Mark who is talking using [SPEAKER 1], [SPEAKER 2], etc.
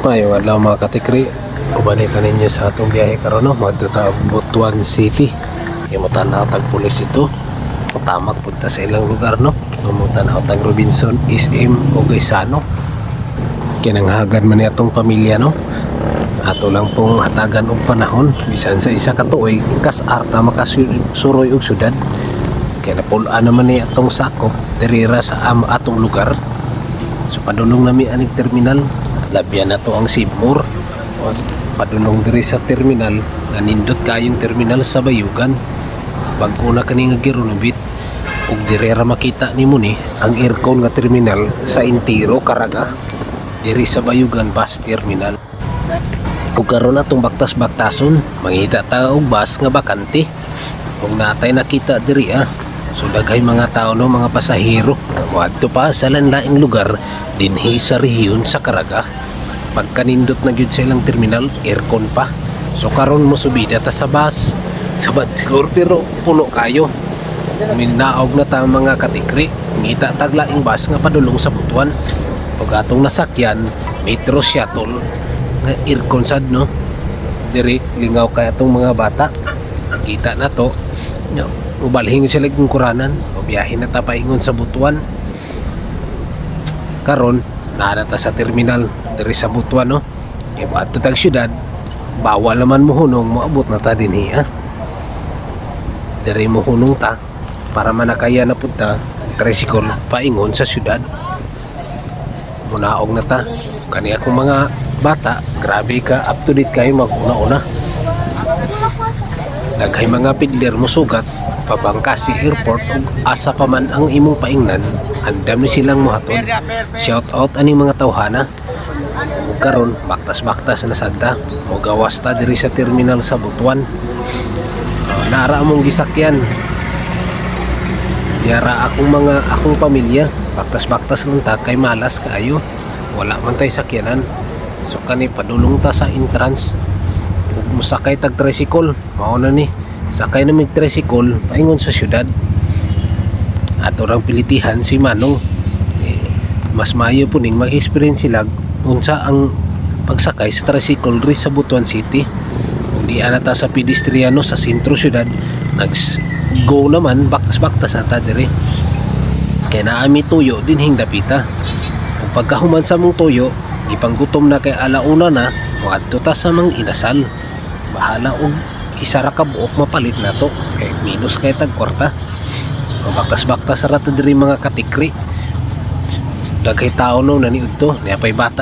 [SPEAKER 1] Mayo adlaw mga katikri, ubanita ninyo sa atong biyahe karon no, madto ta Butuan City. Kay mo tanaw tag pulis ito. Tamak punta sa ilang lugar no. Mo tanaw tag Robinson, SM o Gaisano. Kinanghagan man ni atong pamilya no. Ato lang pong hatagan og panahon bisan sa isa ka tuig kas arta makasuroy og syudad. Kaya napulaan naman ni atong sakop dirira sa atong lugar. So padulong nami aning terminal. Labyan na to ang Sibmur. Padulong diri sa terminal, nanindot kayong terminal sa Bayugan. Bago na kani nga gironobit ug direra makita nimo ni ang aircon nga terminal sa Intiro Caraga diri sa Bayugan bus terminal. Ug karon atong baktas-baktason, mangita ta og bus nga bakante. Ug natay nakita diri so daghay mga tao no, mga pasahero moadto pa sa lain-laing lugar dinhi sa rehiyon sa Caraga. Pagkanindot na gyud sa ilang terminal, aircon pa. So karon mo subida ta sa bus. Sabad siguro pero puno kayo. Minaog na ta mga katikri. Ngita taglaing bus nga padulong sa Butuan. Ug atong nasakyan, Metro Shuttle nga aircon sad no. Diri lingaw kay atong mga bata. Nakita na to. No, ubalhing sila ng kuranan. O biyahe na ta paingon sa Butuan. Karon naara ta sa terminal diri sa Butuan no. Kay adto tag syudad, bawal naman mo hunong moabot na ta dinhi Diri mo hunong ta para manakaya na punta tricycle paingon sa syudad. Munaog na ta. Kani akong mga bata, grabe ka up to date kayo maguna-una. Daghay mga pidler mo sugat pabangka si airport ug asa pa man ang imong paingnan, andam ni silang mohatod. Shout out aning mga tawhana. Ug karon baktas-baktas na sadta mo gawas ta diri sa terminal sa Butuan. Naara among gisakyan. Yara akong pamilya, baktas-baktas lang ta kay malas kaayo. Wala man tay sakyanan. So kani padulong ta sa entrance. Ug musakay tag tricycle, mao na ni. Sakay na mig tricycle paingon sa syudad. Ato rang pilitihan si Manong. Mas maayo po ning mag-experience sila unsa ang pagsakay sa tricycle ri sa Butuan City. Kung di anata sa pedestriano sa sentro syudad, go naman baktas-baktas ata diri. Kaya naami tuyo dinhing dapita. Kung pagkahuman sa mong tuyo, ipanggutom na kay alauna na, moadto ta sa mang inasal. Bahala og isara ka buok mapalit na to kay minus kay tag kwarta. Baktas-baktas ra to diri mga katikri. Daghay tao no naniud to, niya pay bata.